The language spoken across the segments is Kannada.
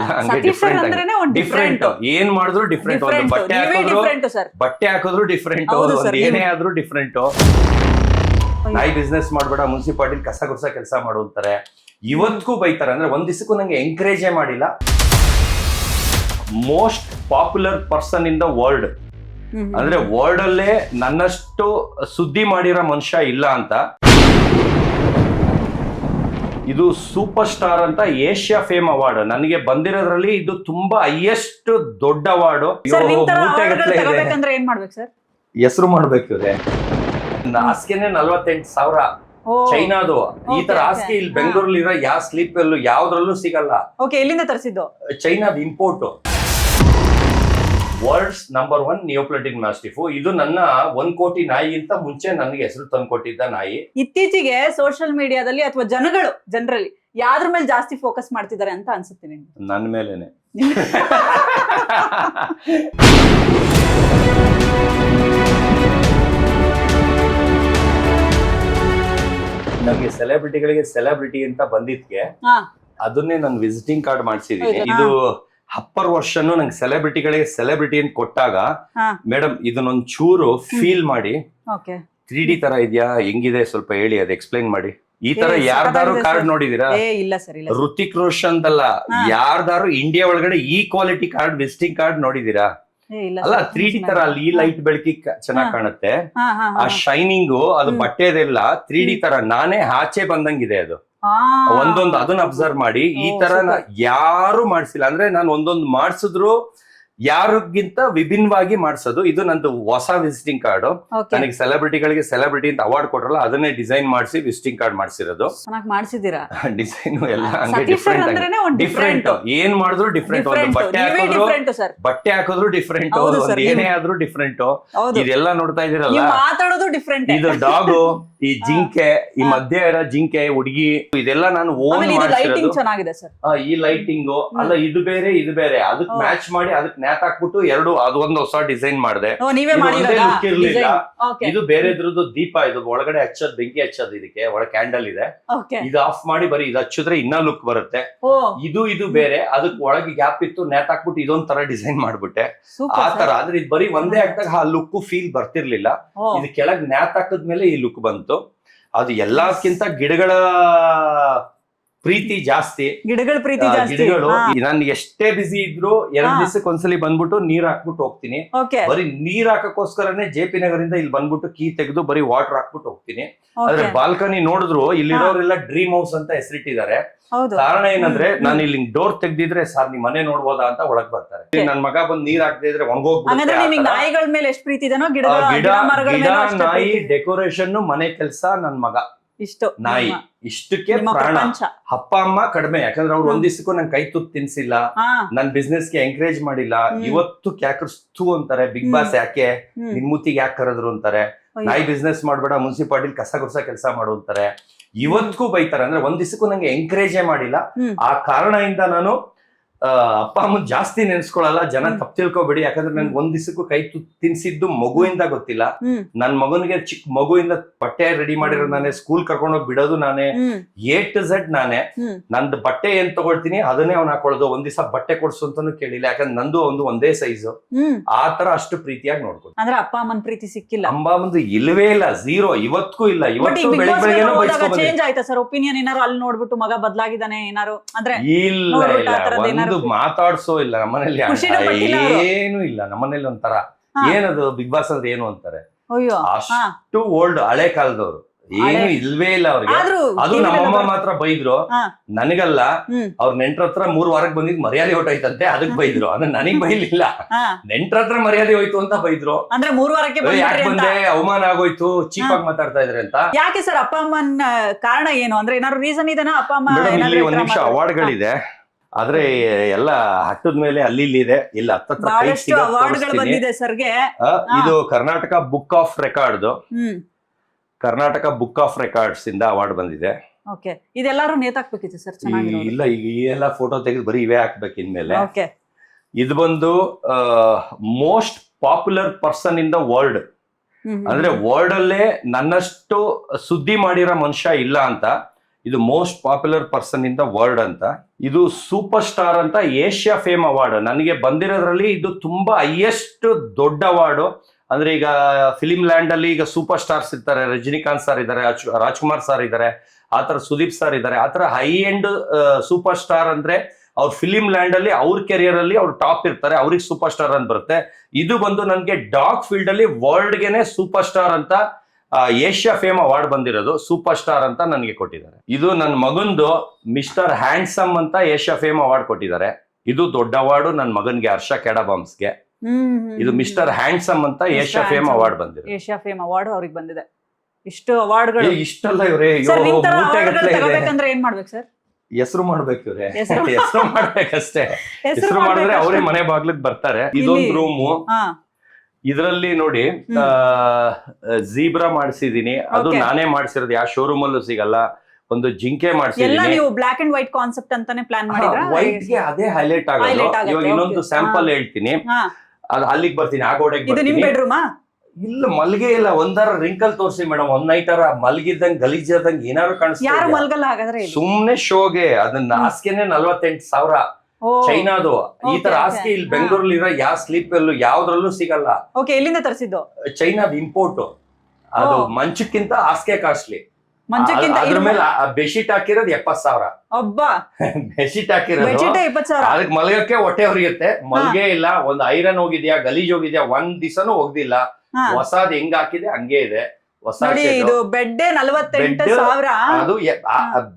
ಹಂಗೆ ಡಿಫ್ರೆಂಟ್ ಏನ್ ಮಾಡಿದ್ರು ಡಿಫ್ರೆಂಟ್. ಒಂದು ಬಟ್ಟೆ ಹಾಕಿದ್ರು ಡಿಫ್ರೆಂಟ್, ಒಂದು ಏನೇ ಆದ್ರೂ ಡಿಫ್ರೆಂಟ್. ನಾಯಿ ಬಿಸ್ನೆಸ್ ಮಾಡ್ಬೇಡ, ಮುನ್ಸಿಪಾಲಿಟಿ ಕಸ ಗುಡ್ಸ ಕೆಲಸ ಮಾಡು ಅಂತಾರೆ. ಇವತ್ತಿಗೂ ಬೈತಾರೆ. ಅಂದ್ರೆ ಒಂದ್ ದಿವಸಕ್ಕೂ ನಂಗೆ ಎಂಕರೇಜೇ ಮಾಡಿಲ್ಲ. Most popular person in the world, ಅಂದ್ರೆ ವರ್ಲ್ಡ್ ಅಲ್ಲೇ ನನ್ನಷ್ಟು ಸುದ್ದಿ ಮಾಡಿರೋ ಮನುಷ್ಯ ಇಲ್ಲ ಅಂತ. ಇದು ಸೂಪರ್ ಸ್ಟಾರ್ ಅಂತ ಏಷ್ಯಾ ಫೇಮ್ ಅವಾರ್ಡ್ ನನಗೆ ಬಂದಿರೋದ್ರಲ್ಲಿ ಇದು ತುಂಬಾ ಹೈಯೆಸ್ಟ್ ದೊಡ್ಡ ಅವಾರ್ಡ್. ಹೆಸರು ಮಾಡ್ಬೇಕು. ಹಾಸಿಗೆನೆ 48,000 ಚೈನಾದು. ಈ ತರ ಹಾಸಿಗೆ ಇಲ್ಲಿ ಬೆಂಗಳೂರಲ್ಲಿ ಇರೋ ಯಾವ ಸ್ಲೀಪ್ ಅಲ್ಲೂ ಯಾವ್ದ್ರಲ್ಲೂ ಸಿಗಲ್ಲ. ಎಲ್ಲಿಂದ ತರಿಸಿದ್ದು? ಚೈನಾದ import. World's number 1 Neapolitan mastiff. ಇದು ನನ್ನ 1 ಕೋಟಿ ನಾಯಿಗಿಂತ ಮುಂಚೆ ನನಗೆ ಹೆಸರು ತಂದ್ಕೊಟ್ಟಿದ್ದ ನಾಯಿ. ಇತ್ತೀಚೆಗೆ ಸೋಷಿಯಲ್ ಮೀಡಿಯಾದಲ್ಲಿ ಅಥವಾ ಜನರಲ್ಲಿ ಯಾವ್ದ್ರ ಮೇಲೆ ಜಾಸ್ತಿ ಫೋಕಸ್ ಮಾಡ್ತಿದ್ದಾರೆ ಅಂತ ಅನ್ಸುತ್ತೆ ನಿಮ್ಗೆ? ನನ್ನ ಮೇಲೇನೆ. ನಮ್ಗೆ ಸೆಲೆಬ್ರಿಟಿಗಳಿಗೆ ಸೆಲೆಬ್ರಿಟಿ ಅಂತ ಬಂದಿದ್ಕೆ ಅದನ್ನೇ ನಾನು ವಿಸಿಟಿಂಗ್ ಕಾರ್ಡ್ ಮಾಡಿಸಿದೀನಿ. ಇದು ಅಪ್ಪರ್ ವರ್ಷನ್ ನಂಗೆ ಸೆಲೆಬ್ರಿಟಿಗಳಿಗೆ ಸೆಲೆಬ್ರಿಟಿ ಅಂತ ಕೊಟ್ಟಾಗ, ಮೇಡಮ್ ಇದನ್ನೊಂದ್ ಚೂರು ಫೀಲ್ ಮಾಡಿ 3D ತರ ಇದೆಯಾ, ಹೆಂಗಿದೆ ಸ್ವಲ್ಪ ಹೇಳಿ, ಅದು ಎಕ್ಸ್ಪ್ಲೈನ್ ಮಾಡಿ. ಈ ತರ ಯಾರ್ದಾರು ಕಾರ್ಡ್ ನೋಡಿದೀರಾ? ಋತಿಕ್ ರೋಷನ್ ಅಲ್ಲ, ಯಾರ್ದಾರು ಇಂಡಿಯಾ ಒಳಗಡೆ ಈ ಕ್ವಾಲಿಟಿ ಕಾರ್ಡ್ ವಿಸಿಟಿಂಗ್ ಕಾರ್ಡ್ ನೋಡಿದೀರಾ? ಅಲ್ಲ 3D ತರ ಅಲ್ಲಿ ಈ ಲೈಟ್ ಬೆಳಕಿ ಚೆನ್ನಾಗ್ ಕಾಣುತ್ತೆ. ಆ ಶೈನಿಂಗು ಅದು ಬಟ್ಟೆದೆಲ್ಲ 3D ತರ ನಾನೇ ಆಚೆ ಬಂದಂಗಿದೆ. ಅದು ಒಂದೊಂದು ಅದನ್ನ ಅಬ್ಸರ್ವ್ ಮಾಡಿ. ಈ ತರ ಯಾರು ಮಾಡ್ಸಿಲ್ಲ. ಅಂದ್ರೆ ನಾನು ಒಂದೊಂದು ಮಾಡ್ಸಿದ್ರು ಯಾರಿಗಿಂತ ವಿಭಿನ್ನವಾಗಿ ಮಾಡ್ಸೋದು. ಇದು ನಂದು ಹೊಸ ವಿಸಿಟಿಂಗ್ ಕಾರ್ಡ್. ನನಗೆ ಸೆಲೆಬ್ರಿಟಿಗಳಿಗೆ ಸೆಲೆಬ್ರಿಟಿ ಅಂತ ಅವಾರ್ಡ್ ಕೊಟ್ರಲ್ಲ, ಅದನ್ನೇ ಡಿಸೈನ್ ಮಾಡಿಸಿ ವಿಸಿಟಿಂಗ್ ಕಾರ್ಡ್ ಮಾಡಿಸಿರೋದು. ಡಿಸೈನ್ ಎಲ್ಲ ಹಂಗೆ ಡಿಫ್ರೆಂಟ್ ಏನ್ ಮಾಡಿದ್ರು ಡಿಫ್ರೆಂಟ್. ಒಂದು ಬಟ್ಟೆ ಹಾಕಿದ್ರು ಡಿಫ್ರೆಂಟ್, ಒಂದು ಏನೇ ಆದ್ರೂ ಡಿಫ್ರೆಂಟ್. ಇದೆಲ್ಲ ನೋಡ್ತಾ ಇದೀರಲ್ಲ, ಇದು ಡಾಗು, ಈ ಜಿಂಕೆ, ಈ ಮಧ್ಯ ಇರೋ ಜಿಂಕೆ, ಹುಡುಗಿ, ಇದೆಲ್ಲ ನಾನು ಓನ್ ಮಾಡಿಸಿರೋದು. ಈ ಲೈಟಿಂಗು ಅಲ್ಲ, ಇದು ಬೇರೆ ಇದು ಬೇರೆ, ಅದಕ್ಕೆ ಮ್ಯಾಚ್ ಮಾಡಿ ಅದಕ್ಕೆ ನ್ಯಾತ್ ಹಾಕ್ಬಿಟ್ಟು ಎರಡು ಅದೊಂದು ಹೊಸ ಡಿಸೈನ್ ಮಾಡಿದೆ. ಲುಕ್ ಇರ್ಲಿಲ್ಲ. ಇದು ಬೇರೆದ್ರದ್ದು ದೀಪ, ಇದು ಒಳಗಡೆ ಹಚ್ಚೋದು, ಬೆಂಕಿ ಹಚ್ಚೋದು. ಇದಕ್ಕೆ ಒಳಗೆ ಕ್ಯಾಂಡಲ್ ಇದೆ. ಇದು ಆಫ್ ಮಾಡಿ ಬರೀ ಇದು ಹಚ್ಚಿದ್ರೆ ಇನ್ನ ಲುಕ್ ಬರುತ್ತೆ. ಇದು ಬೇರೆ, ಅದಕ್ಕೆ ಒಳಗೆ ಗ್ಯಾಪ್ ಇತ್ತು, ನ್ಯಾತ್ ಹಾಕ್ಬಿಟ್ಟು ಇದೊಂದ್ ತರ ಡಿಸೈನ್ ಮಾಡ್ಬಿಟ್ಟೆ. ಆ ತರ ಆದ್ರೆ ಇದು ಬರೀ ಒಂದೇ ಹಾಕ್ದಾಗ ಆ ಲುಕ್ ಫೀಲ್ ಬರ್ತಿರ್ಲಿಲ್ಲ. ಇದು ಕೆಳಗ್ ನ್ಯಾತ್ ಹಾಕದ್ಮೇಲೆ ಈ ಲುಕ್ ಬಂತು. ಅದು ಎಲ್ಲಕ್ಕಿಂತ ಗಿಡಗಳ ಪ್ರೀತಿ ಜಾಸ್ತಿ. ಗಿಡಗಳು ನಾನು ಎಷ್ಟೇ ಬಿಸಿ ಇದ್ರು 2 ದಿವಸಕ್ಕೆ ಒಂದ್ಸಲಿ ಬಂದ್ಬಿಟ್ಟು ನೀರ್ ಹಾಕ್ಬಿಟ್ಟು ಹೋಗ್ತೀನಿ. ಬರೀ ನೀರ್ ಹಾಕಕ್ಕೋಸ್ಕರನೇ JP ನಗರಿಂದ ಇಲ್ಲಿ ಬಂದ್ಬಿಟ್ಟು ಕೀ ತೆಗೆದು ಬರೀ ವಾಟರ್ ಹಾಕ್ಬಿಟ್ಟು ಹೋಗ್ತೀನಿ. ಆದ್ರೆ ಬಾಲ್ಕನಿ ನೋಡಿದ್ರು ಇಲ್ಲಿರೋರೆಲ್ಲ ಡ್ರೀಮ್ ಹೌಸ್ ಅಂತ ಹೆಸರಿಟ್ಟಿದ್ದಾರೆ. ಕಾರಣ ಏನಂದ್ರೆ ನಾನು ಇಲ್ಲಿ ಡೋರ್ ತೆಗ್ದಿದ್ರೆ ಸಾರ್ ನಿಮ್ ಮನೆ ನೋಡ್ಬೋದಾ ಅಂತ ಒಳಗ್ ಬರ್ತಾರೆ. ನನ್ ಮಗ ಬಂದ್ ನೀರ್ ಹಾಕ್ತಾ ಇದ್ರೆ ಗಿಡ, ನಾಯಿ, ಡೆಕೋರೇಷನ್, ಮನೆ ಕೆಲ್ಸ, ನನ್ ಮಗ, ನಾಯಿ, ಇಷ್ಟಕ್ಕೆ ಪ್ರಾಣ. ಅಪ್ಪ ಅಮ್ಮ ಕಡಿಮೆ, ಯಾಕಂದ್ರೆ ಅವ್ರು ಒಂದ್ ದಿವಸಕ್ಕೂ ನನ್ ಕೈ ತುತ್ತು ತಿನ್ಸಿಲ್ಲ, ನನ್ ಬಿಸ್ನೆಸ್ ಗೆ ಎಂಕರೇಜ್ ಮಾಡಿಲ್ಲ. ಇವತ್ತು ಕ್ಯಾಕರ್ಸ್ತು ಅಂತಾರೆ, ಬಿಗ್ ಬಾಸ್ ಯಾಕೆ ನಿನ್ ಮೂತಿಗೆ ಯಾಕೆ ಕರೆದ್ರು ಅಂತಾರೆ. ನಾಯಿ ಬಿಸ್ನೆಸ್ ಮಾಡ್ಬೇಡ, ಮುನ್ಸಿಪಾಲಿಟಿ ಕಸ ಗುಡ್ಸ ಕೆಲಸ ಮಾಡು ಅಂತಾರೆ. ಇವತ್ತಿಗೂ ಬೈತಾರೆ. ಅಂದ್ರೆ ಒಂದ್ ದಿವಸಕ್ಕೂ ನಂಗೆ ಎಂಕರೇಜೇ ಮಾಡಿಲ್ಲ. ಆ ಕಾರಣದಿಂದ ನಾನು ಅಪ್ಪ ಅಮ್ಮನ್ ಜಾಸ್ತಿ ನೆನ್ಸ್ಕೊಳಲ್ಲ. ಜನ ತಪ್ಪು ತಿಳ್ಕೊಬೇಡಿ, ಯಾಕಂದ್ರೆ ನನ್ಗೆ ಒಂದ್ ದಿವಸಕ್ಕೂ ಕೈ ತಿನ್ಸಿದ್ದು ಮಗುವಿಂದ ಗೊತ್ತಿಲ್ಲ. ನನ್ ಮಗನಿಗೆ ಚಿಕ್ಕ ಮಗುವಿಂದ ಬಟ್ಟೆ ರೆಡಿ ಮಾಡಿರೋ ನಾನೇ, ಸ್ಕೂಲ್ ಕರ್ಕೊಂಡೋಗಿ ಬಿಡೋದು ನಾನೇ, A to Z ನಾನೇ. ನಂದು ಬಟ್ಟೆ ಏನ್ ತಗೊಳ್ತೀನಿ ಅದನ್ನೇ ಅವ್ನು ಹಾಕೊಳ್ಳೋದು. ಒಂದ್ ದಿವಸ ಬಟ್ಟೆ ಕೊಡ್ಸು ಅಂತಾನು ಕೇಳಿಲ್ಲ, ಯಾಕಂದ್ರೆ ನಂದು ಒಂದೇ ಸೈಜ್. ಆ ತರ ಅಷ್ಟು ಪ್ರೀತಿಯಾಗಿ ನೋಡ್ಕೊಂಡು. ಅಂದ್ರೆ ಅಪ್ಪ ಅಮ್ಮನ್ ಪ್ರೀತಿ ಸಿಕ್ಕಿಲ್ಲ? ಅಮ್ಮ ಅಮ್ಮಂದು ಇಲ್ವೇ ಇಲ್ಲ, ಝೀರೋ. ಇವತ್ತಿಗೂ ಇಲ್ಲ. ಇವತ್ತು ಬೆಳಿಗ್ಗೆ ಚೇಂಜ್ ಆಯ್ತಾ ಸರ್ ಒಪಿನಿಯನ್? ಏನಾರು ಅಲ್ಲಿ ನೋಡ್ಬಿಟ್ಟು ಮಗ ಬದಲಾಗಿದ್ದಾನೆ ಏನಾರು? ಅಂದ್ರೆ ಇಲ್ಲ, ಮಾತಾಡ್ಸೋ ಇಲ್ಲ ನಮ್ಮನೇಲಿ, ಏನು ಇಲ್ಲ ನಮ್ಮನೇಲಿ. ಒಂಥರ ಏನದು ಬಿಗ್ ಬಾಸ್ ಅಂದ್ರೆ ಏನು ಅಂತಾರೆ, ಅಷ್ಟು ಓಲ್ಡ್ ಹಳೆ ಕಾಲದವ್ರು. ಏನು ಇಲ್ವೇ ಇಲ್ಲ ಅವ್ರಿಗೆ. ಅದು ನಮ್ಮಮ್ಮ ಮಾತ್ರ ಬೈದ್ರು, ನನಗಲ್ಲ. ಅವ್ರ ನೆಂಟ್ರ ಹತ್ರ 3 ವಾರಕ್ಕೆ ಬಂದಿದ್ ಮರ್ಯಾದೆ ಹೊಟ್ಟೋಯ್ತಂತೆ, ಅದಕ್ ಬೈದ್ರು. ಅಂದ್ರೆ ನನಗ್ ಬೈಲಿಲ್ಲ, ನೆಂಟ್ರ ಹತ್ರ ಮರ್ಯಾದೆ ಹೋಯ್ತು ಅಂತ ಬೈದ್ರು. ಅಂದ್ರೆ 3 ವಾರಕ್ಕೆ ಯಾಕೆ ಬಂದೆ, ಅವಮಾನ ಆಗೋಯ್ತು, ಚೀಪ್ ಆಗಿ ಮಾತಾಡ್ತಾ ಇದ್ರೆ ಅಂತ. ಯಾಕೆ ಸರ್ ಅಪ್ಪ ಅಮ್ಮನ ಕಾರಣ ಏನು? ಅಂದ್ರೆ ಏನಾದ್ರು ರೀಸನ್ ಇದೆನಾ? ಅಪ್ಪ ಅಮ್ಮ ಇಲ್ಲಿ 1 ನಿಮಿಷ ಅವಾರ್ಡ್ಗಳಿದೆ, ಆದ್ರೆ ಎಲ್ಲ ಹಟ್ಟದ ಮೇಲೆ ಅಲ್ಲಿ ಇಲ್ಲಿ ಇದೆ. ಇಲ್ಲ ಇದು Karnataka book of record, Karnataka book of records ಇಂದ ಅವಾರ್ಡ್ ಬಂದಿದೆ. ಇದೆಲ್ಲಾರು ನೇತಾಕ್ಬೇಕಿತ್ತು ಸರ್? ಇಲ್ಲ, ಈಗ ಈ ಎಲ್ಲ ಫೋಟೋ ತೆಗೆದು ಬರೀ ಇವೇ ಹಾಕ್ಬೇಕು ಇನ್ಮೇಲೆ. ಇದು ಬಂದು most popular person in the world. ಅಂದ್ರೆ ವರ್ಲ್ಡ್ ಅಲ್ಲೇ ನನ್ನಷ್ಟು ಸುದ್ದಿ ಮಾಡಿರೋ ಮನುಷ್ಯ ಇಲ್ಲ ಅಂತ. ಇದು most popular person in the world ಅಂತ. ಇದು ಸೂಪರ್ ಸ್ಟಾರ್ ಅಂತ ಏಷ್ಯಾ ಫೇಮ್ ಅವಾರ್ಡ್ ನನಗೆ ಬಂದಿರೋದ್ರಲ್ಲಿ ಇದು ತುಂಬಾ ಹೈಯೆಸ್ಟ್ ದೊಡ್ಡ ಅವಾರ್ಡ್. ಅಂದ್ರೆ ಈಗ ಫಿಲಿಂ ಲ್ಯಾಂಡ್ ಅಲ್ಲಿ ಈಗ ಸೂಪರ್ ಸ್ಟಾರ್ಸ್ ಇರ್ತಾರೆ, ರಜನಿಕಾಂತ್ ಸರ್ ಇದ್ದಾರೆ, ರಾಜ್ಕುಮಾರ್ ಸರ್ ಇದ್ದಾರೆ, ಆತರ ಸುದೀಪ್ ಸರ್ ಇದ್ದಾರೆ. ಆತರ ಹೈ ಎಂಡ್ ಸೂಪರ್ ಸ್ಟಾರ್ ಅಂದ್ರೆ ಅವ್ರ ಫಿಲಿಂ ಲ್ಯಾಂಡ್ ಅಲ್ಲಿ ಅವ್ರ ಕೆರಿಯರ್ ಅಲ್ಲಿ ಅವ್ರು ಟಾಪ್ ಇರ್ತಾರೆ, ಅವ್ರಿಗೆ ಸೂಪರ್ ಸ್ಟಾರ್ ಅಂತ ಬರುತ್ತೆ. ಇದು ಬಂದು ನನ್ಗೆ ಡಾಗ್ ಫೀಲ್ಡ್ ಅಲ್ಲಿ ವರ್ಲ್ಡ್ ಗೆನೆ ಸೂಪರ್ ಸ್ಟಾರ್ ಅಂತ ಏಷ್ಯಾ ಫೇಮ್ ಅವಾರ್ಡ್ ಬಂದಿರೋದು, ಸೂಪರ್ ಸ್ಟಾರ್ ಅಂತ ನನಗೆ ಕೊಟ್ಟಿದ್ದಾರೆ. ಇದು ನನ್ನ ಮಗಂದು ಮಿಸ್ಟರ್ ಹ್ಯಾಂಡ್ಸಮ್ ಅಂತ ಏಷ್ಯಾ ಫೇಮ್ ಅವಾರ್ಡ್ ಕೊಟ್ಟಿದ್ದಾರೆ. ಇದು ದೊಡ್ಡ ಅವಾರ್ಡ್ ನನ್ನ ಮಗನ್ಗೆ, ಹರ್ಷ ಕೆಡಬಾಂಬ್ಸ್ಗೆ. ಇದು ಮಿಸ್ಟರ್ ಹ್ಯಾಂಡ್ಸಮ್ ಅಂತ ಏಷ್ಯಾ ಫೇಮ್ ಅವಾರ್ಡ್ ಬಂದಿದೆ. ಏಷ್ಯಾ ಫೇಮ್ ಅವಾರ್ಡ್ ಅವ್ರಿಗೆ ಬಂದಿದೆ. ಇಷ್ಟು ಅವಾರ್ಡ್ಗಳು ಇಷ್ಟಲ್ಲ ಇವ್ರೆ, ತಗೋಬೇಕಂದ್ರೆ ಏನ್ ಮಾಡ್ಬೇಕು ಸರ್? ಹೆಸರು ಮಾಡ್ಬೇಕು ಇವ್ರೆ, ಹೆಸರು ಮಾಡ್ಬೇಕಷ್ಟೇ. ಹೆಸರು ಮಾಡಿದ್ರೆ ಅವರೇ ಮನೆ ಬಾಗ್ಲಿಗೆ ಬರ್ತಾರೆ. ಇದೊಂದು ರೂಮು, ಇದರಲ್ಲಿ ನೋಡಿ ಜೀಬ್ರಾ ಮಾಡಿಸಿದೀನಿ, ಅದು ನಾನೇ ಮಾಡಿಸಿರೋದು, ಯಾವ ಶೋರೂಮ್ ಅಲ್ಲೂ ಸಿಗಲ್ಲ. ಒಂದು ಜಿಂಕೆ ಮಾಡಿಸಿದೀನಿ. ನೀವು ಬ್ಲಾಕ್ ಅಂಡ್ ವೈಟ್ ಕಾನ್ಸೆಪ್ಟ್ ಅಂತಾನೆ ಪ್ಲಾನ್ ಮಾಡಿದ್ರಾ? ವೈಟ್ ಗೆ ಅದೇ ಹೈಲೈಟ್ ಆಗೋದು. ಇವಾಗ ಇನ್ನೊಂದು ಸ್ಯಾಂಪಲ್ ಹೇಳ್ತೀನಿ, ಅದು ಅಲ್ಲಿಗೆ ಬರ್ತೀನಿ, ಆ ಗೋಡೆಗೆ ಬರ್ತೀನಿ. ನಿಮ್ ಬೆಡ್ರೂಮಾ? ಇಲ್ಲ, ಮಲ್ಗೆ ಇಲ್ಲ, ಒಂದರ ರಿಂಕಲ್ ತೋರಿಸಿ ಮೇಡಮ್. ಒಂದ್ ನೈಟರ ಮಲ್ಗಿದ್ದಂಗ್ ಗಲೀಜಾದಂಗ್ ಏನಾರು ಯಾರು ಮಲ್ಗಲ್ಲ ಹಾಗಾದ್ರೆ? ಸುಮ್ನೆ ಶೋಗೆ. ಅದನ್ನ ಹಾಸಿಗೆನೆ 48,000 ಚೈನಾದು. ಈ ತರ ಹಾಸಿಗೆ ಇಲ್ಲಿ ಬೆಂಗಳೂರಲ್ಲಿ ಇರೋ ಯಾವ ಸ್ಲೀಪ್ ಅಲ್ಲೂ ಯಾವ್ದ್ರಲ್ಲೂ ಸಿಗಲ್ಲ. ಓಕೆ, ಎಲ್ಲಿಂದ ತರಿಸಿದ್ದು? ಚೈನಾದ ಇಂಪೋರ್ಟ್. ಅದು ಮಂಚಕ್ಕಿಂತ ಹಾಸಿಗೆ ಕಾಸ್ಟ್ಲಿ. ಅದ್ರ ಮೇಲೆ ಬೆಡ್ಶೀಟ್ ಹಾಕಿರೋದು 70,000. ಒಬ್ಬಾ ಬೆಡ್ಶೀಟ್ ಹಾಕಿರೋದು ಅದಕ್ಕೆ ಮಲ್ಗಕ್ಕೆ ಹೊಟ್ಟೆ ಹೊರಿಯುತ್ತೆ. ಮಲ್ಗೆ ಇಲ್ಲ, ಒಂದ್ ಐರನ್ ಹೋಗಿದ್ಯಾ, ಗಲೀಜ್ ಹೋಗಿದ್ಯಾ, ಒಂದ್ ದಿವಸನೂ ಹೋಗ್ದಿಲ್ಲ. ಹೊಸದ್ ಹೆಂಗ್ ಹಾಕಿದೆ ಹಂಗೆ ಇದೆ. ಹೊಸ ಬೆಡ್ 48,000. ಅದು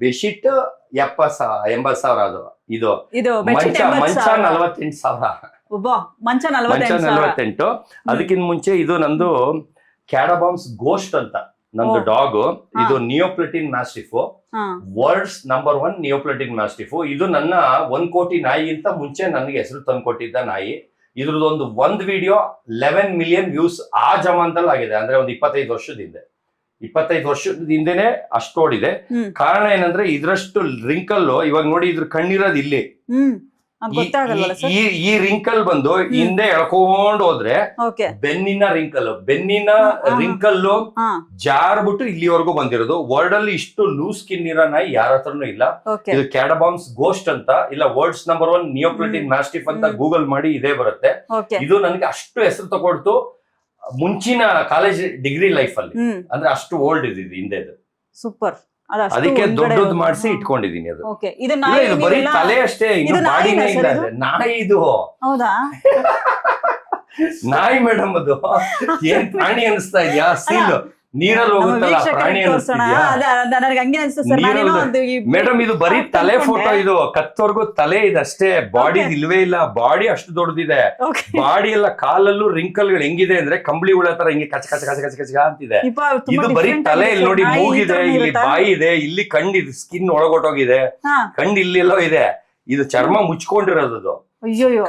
ಬೆಡ್ಶೀಟ್ 80,000 ಅದು. ಇದು ಮಂಚ 48,000. ಮಂಚ 48. ಅದಕ್ಕಿಂತ ಮುಂಚೆ ಇದು ನಂದು ಕ್ಯಾಡಬಾಂಬ್ಸ್ ಗೋಸ್ಟ್ ಅಂತ ನಂದು ಡಾಗ್. ಇದು ನಿಯೋಪ್ಲಟಿನ್ ಮ್ಯಾಸ್ಟಿಫ್, ವರ್ಲ್ಡ್ಸ್ ನಂಬರ್ 1 ನಿಯೋಪ್ಲಟಿನ್ ಮ್ಯಾಸ್ಟಿಫ್. ಇದು ನನ್ನ 1 ಕೋಟಿ ನಾಯಿಗಿಂತ ಮುಂಚೆ ನನಗೆ ಹೆಸರು ತಂದು ಕೊಟ್ಟಿದ್ದ ನಾಯಿ. ಇದ್ರದೊಂದು ಒಂದ್ ವಿಡಿಯೋ 11 ಮಿಲಿಯನ್ ವ್ಯೂಸ್ ಆ ಜಮಾನದಲ್ಲಿ ಆಗಿದೆ. ಅಂದ್ರೆ ಒಂದು 25 ವರ್ಷದ ಹಿಂದೆ, 25 ವರ್ಷದ ಹಿಂದೆನೆ ಅಷ್ಟು ಓಡಿದೆ. ಕಾರಣ ಏನಂದ್ರೆ ಇದ್ರಷ್ಟು ರಿಂಕಲ್, ಇವಾಗ ನೋಡಿ ಇದ್ರ ಕಣ್ಣಿರೋದು ಇಲ್ಲಿ, ಈ ರಿಂಕಲ್ ಬಂದು ಹಿಂದೆ ಎಳ್ಕೊಂಡ್ ಹೋದ್ರೆ ಬೆನ್ನಿನ ರಿಂಕಲ್ ಜಾರ್ಬಿಟ್ಟು ಇಲ್ಲಿವರೆಗೂ ಬಂದಿರೋದು. ವರ್ಲ್ಡ್ ಅಲ್ಲಿ ಇಷ್ಟು ಲೂಸ್ ಸ್ಕಿನ್ ಇರೋ ನಾಯಿ ಯಾರ ಹತ್ರನೂ ಇಲ್ಲ. ಇದು ಕ್ಯಾಡಬಾಂಬ್ಸ್ ಗೋಸ್ಟ್ ಅಂತ, ಇಲ್ಲ ವರ್ಲ್ಡ್ಸ್ ನಂಬರ್ 1 ನಿಯೋಪ್ಲಟಿನ್ ಮ್ಯಾಸ್ಟಿಫ್ ಅಂತ ಗೂಗಲ್ ಮಾಡಿ ಇದೇ ಬರುತ್ತೆ. ಇದು ನನಗೆ ಅಷ್ಟು ಹೆಸರು ತಗೊಳ್ತು ಮುಂಚಿನ ಕಾಲೇಜ್ ಡಿಗ್ರಿ ಲೈಫ್ ಅಲ್ಲಿ. ಅಂದ್ರೆ ಅಷ್ಟು ಓಲ್ಡ್ ಇದೆ ಹಿಂದೆ. ಸೂಪರ್. ಅದಕ್ಕೆ ದೊಡ್ಡದು ಮಾಡಿಸಿ ಇಟ್ಕೊಂಡಿದೀನಿ. ಅದು ಇದು ಬರೀ ತಲೆ ಅಷ್ಟೇ, ಇನ್ನು ಬಾಡಿನೇ ಇಲ್ಲ. ನಾಯಿ ಇದು. ಹೌದಾ? ನಾಯಿ ಮೇಡಮ್, ಅದು ಏನ್ ಪ್ರಾಣಿ ಅನಿಸ್ತಾ ಇದೆಯಾ? ಸೀಲ್ ನೀರಲ್ಲಿ ಹೋಗುತ್ತಲ್ಲ ಪ್ರಾಣಿ ಮೇಡಮ್. ಇದು ಬರೀ ತಲೆ ಫೋಟೋ, ಇದು ಕತ್ತವರೆಗೂ ತಲೆ ಇದೆ ಅಷ್ಟೇ, ಬಾಡಿ ಇಲ್ವೇ ಇಲ್ಲ. ಬಾಡಿ ಅಷ್ಟು ದೊಡ್ಡದಿದೆ. ಬಾಡಿ ಎಲ್ಲ ಕಾಲಲ್ಲೂ ರಿಂಕಲ್ಗಳು ಹೆಂಗಿದೆ ಅಂದ್ರೆ ಕಂಬಳಿ ಹುಳ ತರ ಹಿಂಗೆ ಕಚ ಕಚ ಕಚ ಕಚ ಕಚ ಅಂತಿದೆ. ಇದು ಬರೀ ತಲೆ. ಇಲ್ಲಿ ನೋಡಿ ಮೂಗಿದೆ, ಇಲ್ಲಿ ಬಾಯಿ ಇದೆ, ಇಲ್ಲಿ ಕಣ್ಣಿದೆ, ಸ್ಕಿನ್ ಒಳಗೊಟ್ಟೋಗಿದೆ, ಕಣ್ಣು ಇಲ್ಲೆಲ್ಲೋ ಇದೆ. ಇದು ಚರ್ಮ ಮುಚ್ಕೊಂಡಿರೋದು,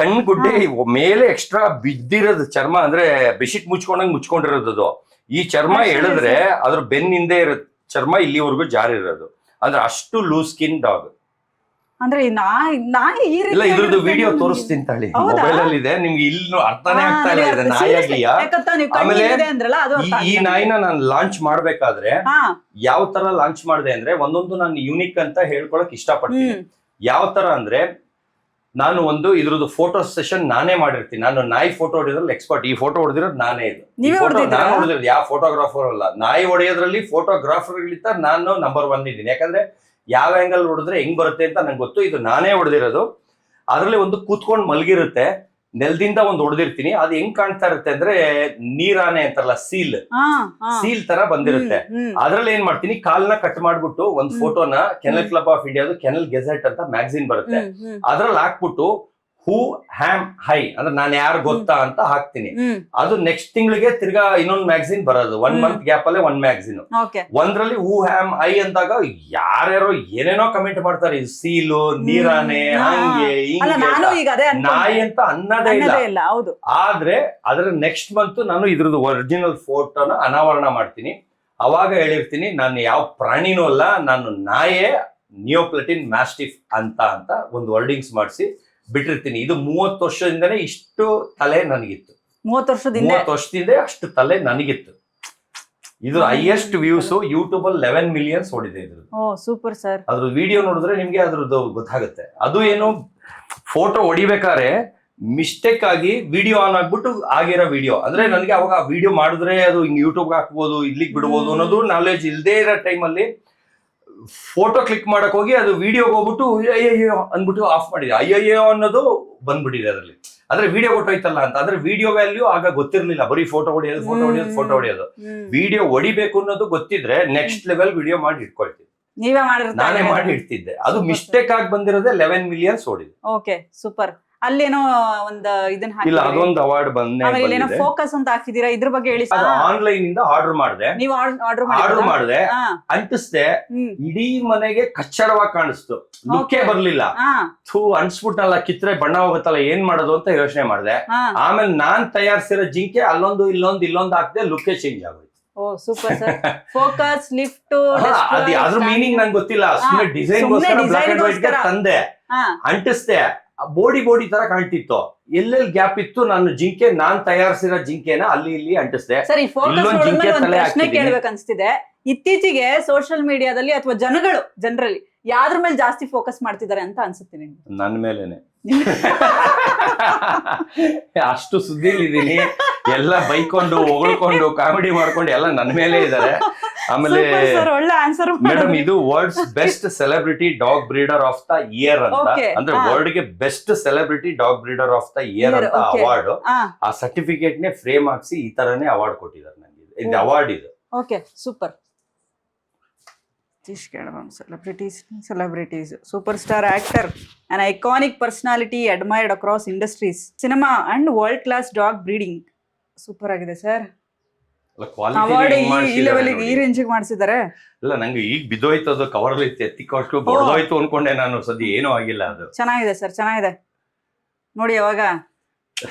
ಕಣ್ಣು ಗುಡ್ಡೆ ಮೇಲೆ ಎಕ್ಸ್ಟ್ರಾ ಬಿದ್ದಿರೋದು ಚರ್ಮ. ಅಂದ್ರೆ ಬೆಡ್ಶೀಟ್ ಮುಚ್ಕೊಂಡಿರೋದು. ಈ ಚರ್ಮ ಎಳೆದ್ರೆ ಅದ್ರ ಬೆನ್ನಿಂದೆ ಇರೋ ಚರ್ಮ ಇಲ್ಲಿವರೆಗೂ ಜಾರಿರೋದು. ಅಂದ್ರೆ ಅಷ್ಟು ಲೂಸ್ ಸ್ಕಿನ್ ಡಾಗ್. ಅಂದ್ರೆ ಇಲ್ಲ, ಇದ್ರದ್ದು ವಿಡಿಯೋ ತೋರಿಸ್ತೀನಿ ತಳಿ, ಮೊಬೈಲ್ ಅಲ್ಲಿ ಇದೆ ನಿಮ್ಗೆ. ಇಲ್ಲೂ ಅರ್ಥನೇ ಆಗ್ತಾ ಇಲ್ಲ ಇದು ನಾಯಿಯಾಗಿಯಾ. ಆಮೇಲೆ ಈ ನಾಯಿನ ನಾನು ಲಾಂಚ್ ಮಾಡ್ಬೇಕಾದ್ರೆ ಯಾವ ತರ ಲಾಂಚ್ ಮಾಡಿದೆ ಅಂದ್ರೆ, ಒಂದೊಂದು ನಾನು ಯೂನಿಕ್ ಅಂತ ಹೇಳ್ಕೊಳಕ್ ಇಷ್ಟಪಡ್ತೀನಿ. ಯಾವ ತರ ಅಂದ್ರೆ, ನಾನು ಒಂದು ಇದ್ರದ್ದು ಫೋಟೋ ಸೆಷನ್ ನಾನೇ ಮಾಡಿರ್ತೀನಿ. ನಾನು ನಾಯಿ ಫೋಟೋ ಹೊಡೆಯೋದ್ರಲ್ಲಿ ಎಕ್ಸ್ಪರ್ಟ್. ಈ ಫೋಟೋ ಹೊಡೆದಿರೋದು ನಾನೇ. ಇದು ನಾನು ಹೊಡೆದಿರೋದು ಯಾವ ಫೋಟೋಗ್ರಾಫರ್ ಅಲ್ಲ. ನಾಯಿ ಹೊಡೆಯೋದ್ರಲ್ಲಿ ಫೋಟೋಗ್ರಾಫರ್ಗಳಿಂದ ನಾನು ನಂಬರ್ 1 ಇದ್ದೀನಿ. ಯಾಕಂದ್ರೆ ಯಾವ ಆಂಗಲ್ ಹೊಡೆದ್ರೆ ಹೆಂಗ್ ಬರುತ್ತೆ ಅಂತ ನಂಗೆ ಗೊತ್ತು. ಇದು ನಾನೇ ಹೊಡೆದಿರೋದು. ಅದರಲ್ಲಿ ಒಂದು ಕೂತ್ಕೊಂಡು ಮಲಗಿರುತ್ತೆ, ನೆಲದಿಂದ ಒಂದು ಹೊಡೆದಿರ್ತೀನಿ. ಅದು ಹೆಂಗ್ ಕಾಣ್ತಾ ಇರುತ್ತೆ ಅಂದ್ರೆ, ನೀರಾನೆ ಅಂತಾರಲ್ಲ, ಸೀಲ್ ತರ ಬಂದಿರುತ್ತೆ. ಅದ್ರಲ್ಲಿ ಏನ್ ಮಾಡ್ತೀನಿ, ಕಾಲ್ನ ಕಟ್ ಮಾಡ್ಬಿಟ್ಟು ಒಂದ್ ಫೋಟೋನ ಕೆನಲ್ ಕ್ಲಬ್ ಆಫ್ ಇಂಡಿಯಾದು ಕೆನಲ್ ಗೆಜೆಟ್ ಅಂತ ಮ್ಯಾಗಝಿನ್ ಬರುತ್ತೆ, ಅದ್ರಲ್ಲಿ ಹಾಕ್ಬಿಟ್ಟು ಹೂ ಹ್ಯಾಮ್ ಹೈ ಅಂದ್ರೆ ನಾನು ಯಾರು ಗೊತ್ತಾ ಅಂತ ಹಾಕ್ತೀನಿ. ಅದು ನೆಕ್ಸ್ಟ್ ತಿಂಗಳಿಗೆ ತಿರ್ಗಾ ಇನ್ನೊಂದು ಮ್ಯಾಗಝಿನ್ ಬರೋದು. 1 ಮಂತ್ ಗ್ಯಾಪ್ ಅಲ್ಲೇ 1 ಮ್ಯಾಗಝಿನ್. ಒಂದ್ರಲ್ಲಿ ಹೂ ಹ್ಯಾಮ್ ಐ ಅಂದಾಗ ಯಾರ್ಯಾರೋ ಏನೇನೋ ಕಮೆಂಟ್ ಮಾಡ್ತಾರೆ. ಸೀಲು, ನೀರಾನೆ, ಹಂಗೆ ಹಿಂಗೆ, ನಾಯಿ ಅಂತ ಅನ್ನೋದೇ ಇಲ್ಲ. ಆದ್ರೆ ಅದ್ರ ನೆಕ್ಸ್ಟ್ ಮಂತ್ ನಾನು ಇದ್ರದ್ದು ಒರಿಜಿನಲ್ ಫೋಟೋನ ಅನಾವರಣ ಮಾಡ್ತೀನಿ. ಅವಾಗ ಹೇಳಿರ್ತೀನಿ, ನಾನು ಯಾವ ಪ್ರಾಣಿನೂ ಅಲ್ಲ, ನಾನು ನಾಯೇ ನಿಯೋಪ್ಲಟಿನ್ ಮ್ಯಾಸ್ಟಿಫ್ ಅಂತ ಒಂದು ವರ್ಡಿಂಗ್ಸ್ ಮಾಡಿಸಿ ಬಿಟ್ಟಿರ್ತೀನಿ. ಇದು 30 ವರ್ಷದಿಂದನೇ ಇಷ್ಟು ತಲೆ ನನಗಿತ್ತು. 30 ವರ್ಷದಿಂದ ಅಷ್ಟು ತಲೆ ನನಗಿತ್ತು. ಇದು ಹೈಯೆಸ್ಟ್ ವ್ಯೂಸ್ ಯೂಟ್ಯೂಬ್ ಅಲ್ಲಿ 11 ಮಿಲಿಯನ್ಸ್ ಓಡಿದೆ ಇದ್ರದ್ದು. ಓ ಸೂಪರ್ ಸರ್. ಅದ್ರ ವಿಡಿಯೋ ನೋಡಿದ್ರೆ ನಿಮ್ಗೆ ಅದ್ರದ್ದು ಗೊತ್ತಾಗುತ್ತೆ. ಅದು ಏನು ಫೋಟೋ ಹೊಡಿಬೇಕಾದ್ರೆ ಮಿಸ್ಟೇಕ್ ಆಗಿ ವಿಡಿಯೋ ಆನ್ ಆಗ್ಬಿಟ್ಟು ಆಗಿರೋ ವಿಡಿಯೋ, ಅಂದ್ರೆ ನನಗೆ ಅವಾಗ ವಿಡಿಯೋ ಮಾಡಿದ್ರೆ ಅದು ಹಿಂಗ್ ಯೂಟ್ಯೂಬ್ಗೆ ಹಾಕ್ಬೋದು, ಇಡ್ಲಿಕ್ಕೆ ಬಿಡ್ಬೋದು ಅನ್ನೋದು ನಾಲೆಜ್ ಇಲ್ಲದೆ ಇರೋ ಟೈಮಲ್ಲಿ ಫೋಟೋ ಕ್ಲಿಕ್ ಮಾಡಕ್ ಹೋಗಿ ಅದು ವಿಡಿಯೋಗೆ ಹೋಗ್ಬಿಟ್ಟು ಅಯ್ಯಯ್ಯೋ ಅಂದ್ಬಿಟ್ಟು ಆಫ್ ಮಾಡಿದೆ. ಅಯ್ಯಯ್ಯೋ ಅನ್ನೋದು ಬಂದ್ಬಿಟ್ಟಿದೆ ಅದರಲ್ಲಿ. ಅಂದ್ರೆ ವಿಡಿಯೋ ಕೊಟ್ಟೋಯ್ತಲ್ಲ ಅಂತ. ಅಂದ್ರೆ ವಿಡಿಯೋ ವ್ಯಾಲ್ಯೂ ಆಗ ಗೊತ್ತಿರ್ಲಿಲ್ಲ, ಬರೀ ಫೋಟೋ ಹೊಡಿಯೋದು. ವಿಡಿಯೋ ಹೊಡಿಬೇಕು ಅನ್ನೋದು ಗೊತ್ತಿದ್ರೆ ನೆಕ್ಸ್ಟ್ ಲೆವೆಲ್ ವಿಡಿಯೋ ಮಾಡಿ ಇಟ್ಕೊಳ್ತಿದ್ದೆ, ನಾನೇ ಮಾಡಿ ಇಡ್ತಿದ್ದೆ. ಅದು ಮಿಸ್ಟೇಕ್ ಆಗಿ ಬಂದಿರೋದೇ 11 ಮಿಲಿಯನ್ಸ್ ಓಡಿದೆ. Okay super. ಅಲ್ಲೇನೋ ಒಂದು ಇದನ್ನ ಇಲ್ಲ, ಅದೊಂದು ಅವಾರ್ಡ್ ಬಂದೆ. ಫೋಕಸ್ ಅಂತ ಹಾಕಿದೀರಾ, ಇದ್ರ ಬಗ್ಗೆ ಹೇಳಿ. ಆನ್ಲೈನ್ ಇಂದ ಆರ್ಡರ್ ಮಾಡಿದೆ. ನೀವು ಆರ್ಡರ್ ಮಾಡಿದೆ, ಅಂಟಿಸ್ದೆ, ಇಡೀ ಮನೆಗೆ ಕಚ್ಚಡವಾಗಿ ಕಾಣಿಸ್ತು, ಲುಕ್ಕೇ ಬರ್ಲಿಲ್ಲ. ಅನ್ಸ್ಬಿಟ್ಟಲ್ಲ, ಕಿತ್ರೆ ಬಣ್ಣ ಹೋಗುತ್ತಲ್ಲ, ಏನ್ ಮಾಡೋದು ಅಂತ ಯೋಚನೆ ಮಾಡಿದೆ. ಆಮೇಲೆ ನಾನ್ ತಯಾರಿಸಿರೋ ಜಿಂಕೆ ಅಲ್ಲೊಂದು ಇಲ್ಲೊಂದು ಹಾಕ್ದೆ, ಲುಕ್ಕೇ ಚೇಂಜ್ ಆಗೋಯ್ತು. ಓ ಸೂಪರ್ ಸರ್. ಫೋಕಸ್, ಲಿಫ್ಟ್, ಅದ್ರ ಮೀನಿಂಗ್ ನಂಗೆ ಗೊತ್ತಿಲ್ಲ, ಸುಮ್ಮನೆ ಡಿಸೈನ್ ಬ್ಲಾಕ್ ಅಂಡ್ ವೈಟ್ ತಂದೆ, ಅಂಟಿಸ್ದೆ. ಬೋಡಿ ತರ ಕಾಣ್ತಿತ್ತು, ಎಲ್ಲೆಲ್ಲಿ ಗ್ಯಾಪ್ ಇತ್ತು. ನಾನು ಜಿಂಕೆ, ನಾನ್ ತಯಾರಿಸಿರೋ ಜಿಂಕೆನ ಅಲ್ಲಿ ಇಲ್ಲಿ ಅಂಟಿಸ್ದೆ. ಸರಿ, ಪ್ರಶ್ನೆ ಕೇಳ್ಬೇಕು ಅನ್ಸ್ತಿದೆ. ಇತ್ತೀಚೆಗೆ ಸೋಷಿಯಲ್ ಮೀಡಿಯಾದಲ್ಲಿ ಅಥವಾ ಜನರಲಿ ಯಾವ್ದ್ರ ಮೇಲೆ ಜಾಸ್ತಿ ಫೋಕಸ್ ಮಾಡ್ತಿದ್ದಾರೆ ಅಂತ ಅನ್ಸುತ್ತೆ ನಿಮ್ಗೆ? ನನ್ ಮೇಲೇನೆ. ಅಷ್ಟು ಸುದ್ದಿಲಿದ್ದೀನಿ, ಎಲ್ಲ ಬೈಕೊಂಡು ಹೊಗಳ್ಕೊಂಡು ಕಾಮಿಡಿ ಮಾಡ್ಕೊಂಡು ಎಲ್ಲ ನನ್ ಮೇಲೆ ಇದ್ದಾರೆ. ಆಮೇಲೆ ಒಳ್ಳೆ ಆನ್ಸರ್ ಮೇಡಮ್, ಇದು world's best celebrity dog breeder of the year ಅಂತ, ಅಂದ್ರೆ ವರ್ಲ್ಡ್ ಗೆ best celebrity dog breeder of the year ಅಂತ ಅವಾರ್ಡ್. ಆ ಸರ್ಟಿಫಿಕೇಟ್ ನೇ ಫ್ರೇಮ್ ಹಾಕ್ಸಿ ಈ ತರನೇ ಅವಾರ್ಡ್ ಕೊಟ್ಟಿದ್ದಾರೆ ನನಗೆ. ಇದು ಅವಾರ್ಡ್ ಇದು. Okay super. Celebrities, superstar actor, an iconic personality admired across industries, cinema and world-class dog breeding. Super ಆಗಿದೆ ಸರ್. ಅವಾರ್ಡ್ ಈ ಲೆವೆಲ್ಗೆ, ಈ ರೇಂಜಿಗೆ ಮಾಡಿಸಿದ್ದಾರೆ. ಇಲ್ಲ, ನಂಗೆ ಈಗ ಬಿದ್ದೋಯ್ತದು, ಕವರ್ ಎತ್ತಿಕೊಂಡು ಬಡ್ದೋಯ್ತು ಅನ್ಕೊಂಡೆ ನಾನು. ಸದ್ಯ ಏನೂ ಆಗಿಲ್ಲ. ಅದು ಚೆನ್ನಾಗಿದೆ ಸರ್, ಚೆನ್ನಾಗಿದೆ ನೋಡಿ. ಅವಾಗ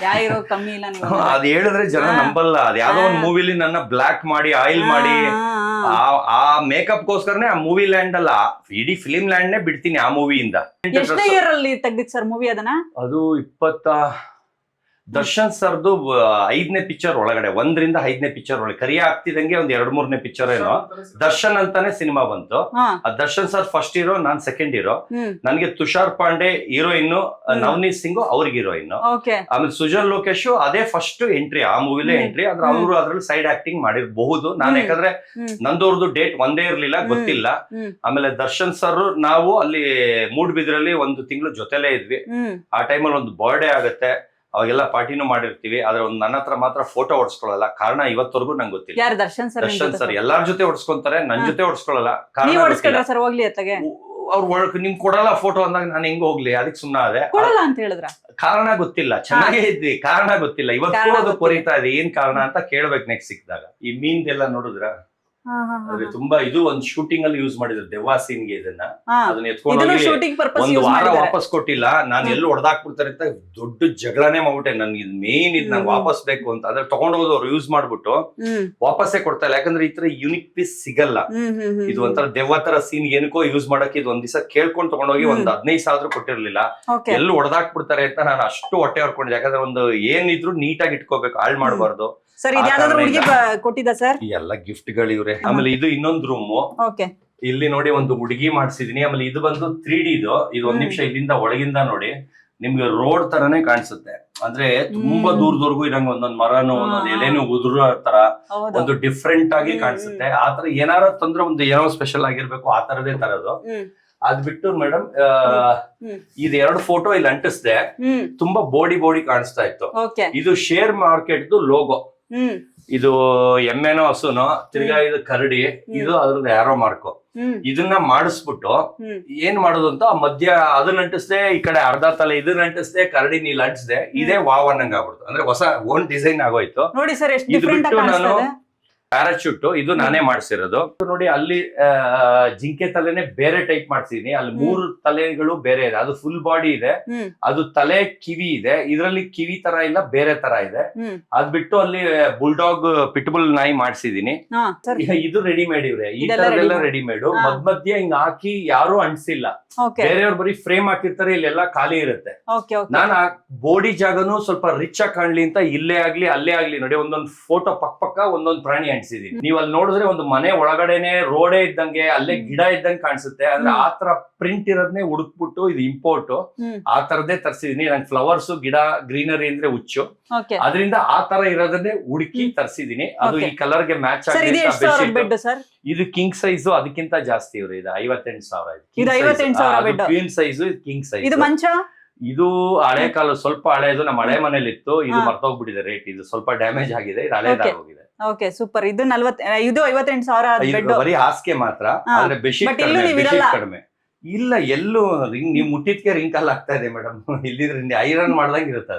ಯಾರಿರೋ ಕಮ್ಮಿ ಇಲ್ಲ. ನೀವು ಅದ್ ಹೇಳಿದ್ರೆ ಜನ ನಂಬಲ್ಲ. ಅದ್ ಯಾವ್ದೋ ಒಂದ್ ಮೂವಿಲಿ ನನ್ನ ಬ್ಲಾಕ್ ಮಾಡಿ ಆಯಿಲ್ ಮಾಡಿ ಆ ಮೇಕಪ್ ಗೋಸ್ಕರನೇ ಆ ಮೂವಿ ಲ್ಯಾಂಡ್ ಅಲ್ಲ, ಇಡೀ ಫಿಲಿಂ ಲ್ಯಾಂಡ್ ನೇ ಬಿಡ್ತೀನಿ ಆ ಮೂವಿಯಿಂದ. ಎಷ್ಟನೇ ಇಯರ್ ಅಲ್ಲಿ ತೆಗ್ದಿತ್ತು ಸರ್ ಮೂವಿ ಅದನ್ನ? ಅದು ದರ್ಶನ್ ಸರ್ದು 5ನೇ ಪಿಕ್ಚರ್ ಒಳಗಡೆ, 1ರಿಂದ 5ನೇ ಪಿಕ್ಚರ್ ಒಳಗೆ ಕರಿಯ ಆಗ್ತಿದಂಗೆ ಒಂದ್ 2-3ನೇ ಪಿಕ್ಚರ್ ಏನೋ ದರ್ಶನ್ ಅಂತಾನೆ ಸಿನಿಮಾ ಬಂತು. ದರ್ಶನ್ ಸರ್ ಫಸ್ಟ್ ಹೀರೋ, ನಾನ್ ಸೆಕೆಂಡ್ ಹೀರೋ. ನನ್ಗೆ ತುಷಾರ್ ಪಾಂಡೆ ಹೀರೋಯಿನ್, ನವನೀತ್ ಸಿಂಗ್ ಅವ್ರಿಗೆ ಹೀರೋಯಿನ್. ಆಮೇಲೆ ಸುಜನ್ ಲೋಕೇಶ್ ಅದೇ ಫಸ್ಟ್ ಎಂಟ್ರಿ, ಆ ಮೂವಿಲೇ ಎಂಟ್ರಿ. ಆದ್ರೆ ಅವರು ಅದ್ರಲ್ಲಿ ಸೈಡ್ ಆಕ್ಟಿಂಗ್ ಮಾಡಿರಬಹುದು. ನಾನು ಯಾಕಂದ್ರೆ ನಂದವ್ರದ್ದು ಡೇಟ್ ಒಂದೇ ಇರ್ಲಿಲ್ಲ, ಗೊತ್ತಿಲ್ಲ. ಆಮೇಲೆ ದರ್ಶನ್ ಸರ್ ನಾವು ಅಲ್ಲಿ ಮೂಡ್ಬಿದ್ರಲ್ಲಿ 1 ತಿಂಗಳು ಜೊತೆಲೇ ಇದ್ವಿ. ಆ ಟೈಮಲ್ಲಿ ಒಂದು ಬರ್ಡೇ ಆಗತ್ತೆ, ಅವಾಗೆಲ್ಲ ಪಾರ್ಟಿನೂ ಮಾಡಿರ್ತೀವಿ. ಆದ್ರೆ ಒಂದು ನನ್ನ ಹತ್ರ ಮಾತ್ರ ಫೋಟೋ ಹೊಡ್ಸ್ಕೊಳ್ಳಲ್ಲ. ಕಾರಣ ಇವತ್ತವರೆಗೂ ನಂಗೆ ಗೊತ್ತಿಲ್ಲ. ದರ್ಶನ್ ಸರ್ ಎಲ್ಲಾರ ಜೊತೆ ಹೊಡ್ಸ್ಕೊಂತಾರೆ, ನನ್ ಜೊತೆ ಹೊಡ್ಸ್ಕೊಳ್ಳಲ್ಲ. ಅವ್ರು ನಿಮ್ ಕೊಡಲ್ಲ ಫೋಟೋ ಅಂದಾಗ ನಾನು ಹೆಂಗ್ ಹೋಗ್ಲಿ, ಅದಕ್ಕೆ ಸುಮ್ಮನೆ ಅದೇ. ಕಾರಣ ಗೊತ್ತಿಲ್ಲ, ಚೆನ್ನಾಗೇ ಇದ್ವಿ, ಕಾರಣ ಗೊತ್ತಿಲ್ಲ. ಇವತ್ತು ಅದು ಕೊರಿತಾ ಇದೆ, ಏನ್ ಕಾರಣ ಅಂತ ಕೇಳ್ಬೇಕು ನೆಕ್ಸ್ಟ್ ಸಿಕ್ಕಿದಾಗ. ಈ ಮೀನ್ದೆಲ್ಲ ನೋಡಿದ್ರ ಅದ್ರೆ ತುಂಬಾ ಇದು ಒಂದು ಶೂಟಿಂಗ್ ಅಲ್ಲಿ ಯೂಸ್ ಮಾಡಿದ್ರು ದೆವ್ವ ಸೀನ್ಗೆ. ಇದನ್ನ ಅದನ್ನ ಎತ್ಕೊಂಡು ಒಂದು ವಾರ ವಾಪಸ್ ಕೊಟ್ಟಿಲ್ಲ. ನಾನು ಎಲ್ಲೂ ಹೊಡೆದಾಕ್ಬಿಡ್ತಾರೆ ಅಂತ ದೊಡ್ಡ ಜಗಳನೇ ಮಾಡ್ಬಿಟ್ಟೆ. ನನ್ಗೆ ಇದು ಮೇನ್ ಇದು ನಂಗೆ ವಾಪಸ್ ಬೇಕು ಅಂತ. ಅದ್ರ ತಗೊಂಡೋದು ಅವ್ರು ಯೂಸ್ ಮಾಡ್ಬಿಟ್ಟು ವಾಪಸ್ಸೇ ಕೊಡ್ತಾ ಇಲ್ಲ. ಯಾಕಂದ್ರೆ ಈ ತರ ಯುನಿಕ್ ಪೀಸ್ ಸಿಗಲ್ಲ. ಇದು ಒಂಥರ ದೆವ್ವ ತರ ಸೀನ್ ಏನಕ್ಕೋ ಯೂಸ್ ಮಾಡಕ್ ಇದು ಒಂದ್ ದಿವಸ ಕೇಳ್ಕೊಂಡು ತಗೊಂಡೋಗಿ ಒಂದ್ 15,000 ಕೊಟ್ಟಿರ್ಲಿಲ್ಲ. ಎಲ್ಲೂ ಹೊಡೆದಾಕ್ಬಿಡ್ತಾರೆ ಅಂತ ನಾನು ಅಷ್ಟು ಹೊಟ್ಟೆ ಹೊರ್ಕೊಂಡಿದ್ದೆ. ಯಾಕಂದ್ರೆ ಒಂದು ಏನಿದ್ರು ನೀಟಾಗಿ ಇಟ್ಕೋಬೇಕು, ಹಾಳ್ ಮಾಡ್ಬಾರ್ದು. ಸರ್ ಕೊಟ್ಟಿದ್ದ ಸರ್ ಎಲ್ಲ ಗಿಫ್ಟ್ ಗಳು ಇವ್ರೆ. ಆಮೇಲೆ ಇದು ಇನ್ನೊಂದು ರೂಮು, ಇಲ್ಲಿ ನೋಡಿ ಒಂದು ಹುಡುಗಿ ಮಾಡ್ಸಿದೀನಿ. ಆಮೇಲೆ ಇದು ಬಂದು 3D ಇದು 1 ನಿಮಿಷ ಇಲ್ಲಿಂದ ಒಳಗಿಂದ ನೋಡಿ ನಿಮ್ಗೆ ರೋಡ್ ತರನೇ ಕಾಣಿಸುತ್ತೆ. ಅಂದ್ರೆ ತುಂಬಾ ದೂರದವರೆಗೂ ಇರಂಗ ಒಂದೊಂದ್ ಮರನು ಒಂದೊಂದ್ ಎಲೆನು ಉದುರೋ ತರ ಒಂದು ಡಿಫ್ರೆಂಟ್ ಆಗಿ ಕಾಣಿಸುತ್ತೆ. ಆತರ ಏನಾರ ತಂದ್ರೆ ಒಂದು ಏನೋ ಸ್ಪೆಷಲ್ ಆಗಿರ್ಬೇಕು, ಆ ತರದೇ ತರದು. ಅದ್ ಬಿಟ್ಟು ಮೇಡಮ್ ಇದು 2 ಫೋಟೋ ಇಲ್ಲಿ ಅಂಟಿಸ್ದೆ, ತುಂಬಾ ಬೋಡಿ ಕಾಣಿಸ್ತಾ ಇತ್ತು. ಇದು ಶೇರ್ ಮಾರ್ಕೆಟ್ ಲೋಗೋ. ಇದು ಎಮ್ಮೆನೋ ಹಸುನೋ, ತಿರ್ಗಾ ಇದು ಕರಡಿ, ಇದು ಅದ್ರದ್ದು ಯಾರೋ ಮಾರ್ಕೋ. ಇದನ್ನ ಮಾಡಿಸ್ಬಿಟ್ಟು ಏನ್ ಮಾಡೋದು ಅಂತ ಮಧ್ಯ ಅದನ್ನ ಅಂಟಿಸ್ದೆ, ಈ ಕಡೆ ಅರ್ಧ ತಲೆ ಇದನ್ನ ಅಂಟಿಸ್ದೆ, ಕರಡಿ ನೀಲ್ ಅಂಟಿಸ್ದೆ. ಇದೇ ವಾವನ್ನಂಗ ಆಗ್ಬಿಡ್ತು. ಅಂದ್ರೆ ಹೊಸ ಓನ್ ಡಿಸೈನ್ ಆಗೋಯ್ತು. ಇದು ಬಿಟ್ಟು ನಾನು ಪ್ಯಾರಾಚೂಟ್ ಇದು ನಾನೇ ಮಾಡ್ಸಿರೋದು ನೋಡಿ. ಅಲ್ಲಿ ಜಿಂಕೆ ತಲೆನೆ ಬೇರೆ ಟೈಪ್ ಮಾಡ್ಸಿದೀನಿ. ಅಲ್ಲಿ 3 ತಲೆಗಳು ಬೇರೆ ಇದೆ. ಅದು ಫುಲ್ ಬಾಡಿ ಇದೆ, ಅದು ತಲೆ ಕಿವಿ ಇದೆ. ಇದ್ರಲ್ಲಿ ಕಿವಿ ತರ ಇಲ್ಲ, ಬೇರೆ ತರ ಇದೆ. ಅದ್ ಬಿಟ್ಟು ಅಲ್ಲಿ ಬುಲ್ಡಾಗ್ ಪಿಟ್ಬುಲ್ ನಾಯಿ ಮಾಡ್ಸಿದೀನಿ. ಇದು ರೆಡಿಮೇಡ್ ಇವ್ರೆ, ಈ ತರದೆಲ್ಲ ರೆಡಿಮೇಡ್. ಮಧ್ಯ ಹಿಂಗ್ ಹಾಕಿ ಯಾರು ಅಂಟಿಸಿಲ್ಲ. ಬೇರೆಯವ್ರು ಬರೀ ಫ್ರೇಮ್ ಹಾಕಿರ್ತಾರೆ, ಇಲ್ಲೆಲ್ಲ ಖಾಲಿ ಇರುತ್ತೆ. ನಾನು ಆ ಬೋಡಿ ಜಾಗನು ಸ್ವಲ್ಪ ರಿಚ್ ಆಗಿ ಕಾಣ್ಲಿ ಅಂತ ಇಲ್ಲೇ ಆಗ್ಲಿ ಅಲ್ಲೇ ಆಗ್ಲಿ ನೋಡಿ ಒಂದೊಂದು ಫೋಟೋ ಪಕ್ಕ ಒಂದೊಂದು ಪ್ರಾಣಿ ಎಣ್ಸಿದೀನಿ. ನೀವ್ ಅಲ್ಲಿ ನೋಡಿದ್ರೆ ಒಂದು ಮನೆ ಒಳಗಡೆನೆ ರೋಡೇ ಇದ್ದಂಗೆ ಅಲ್ಲೇ ಗಿಡ ಇದ್ದಂಗೆ ಕಾಣಿಸುತ್ತೆ. ಅಂದ್ರೆ ಆ ತರ ಪ್ರಿಂಟ್ ಇರೋದನ್ನೇ ಹುಡುಕ್ಬಿಟ್ಟು ಇದು ಇಂಪೋರ್ಟ್ ಆ ತರದೇ ತರ್ಸಿದೀನಿ. ನಂಗೆ ಫ್ಲವರ್ಸ್ ಗಿಡ ಗ್ರೀನರಿ ಅಂದ್ರೆ ಹುಚ್ಚು, ಅದರಿಂದ ಆ ತರ ಇರೋದನ್ನೇ ಹುಡುಕಿ ತರ್ಸಿದೀನಿ. ಅದು ಈ ಕಲರ್ ಗೆ ಮ್ಯಾಚ್ ಆಗಿ. ಇದು ಕಿಂಗ್ ಸೈಜ್, ಅದಕ್ಕಿಂತ ಜಾಸ್ತಿ ಇವ್ರು. ಇದು 58,000 ಕ್ವೀನ್ ಸೈಜ್, ಇದು ಕಿಂಗ್ ಸೈಜ್. ಇದು ಮಂಚ, ಇದು ಹಳೆ ಕಾಲ, ಸ್ವಲ್ಪ ಹಳೆದು. ನಮ್ಮ ಹಳೆ ಮನೇಲಿ ಇತ್ತು, ಇದು ಮರ್ತೋಗ್ಬಿಟ್ಟಿದೆ ರೇಟ್. ಇದು ಸ್ವಲ್ಪ ಡ್ಯಾಮೇಜ್ ಆಗಿದೆ, ಇದು ಹಳೇದಾಗೋಗಿದೆ. Okay super. ಇದು 58,000 ಬರೀ ಹಾಸಿಗೆ ಮಾತ್ರ, ಆದ್ರೆ ಬೆಡ್ಶೀಟ್ ಕಡಿಮೆ ಇಲ್ಲ. ಎಲ್ಲೂ ನೀವು ಮುಟ್ಟಿದ್ಕೆ ರಿಂಕಲ್ ಆಗ್ತಾ ಇದೆ ಮೇಡಮ್. ಇಲ್ಲಿದ್ರೆ ಐರನ್ ಮಾಡ್ದಂಗೆ ಇರುತ್ತೆ.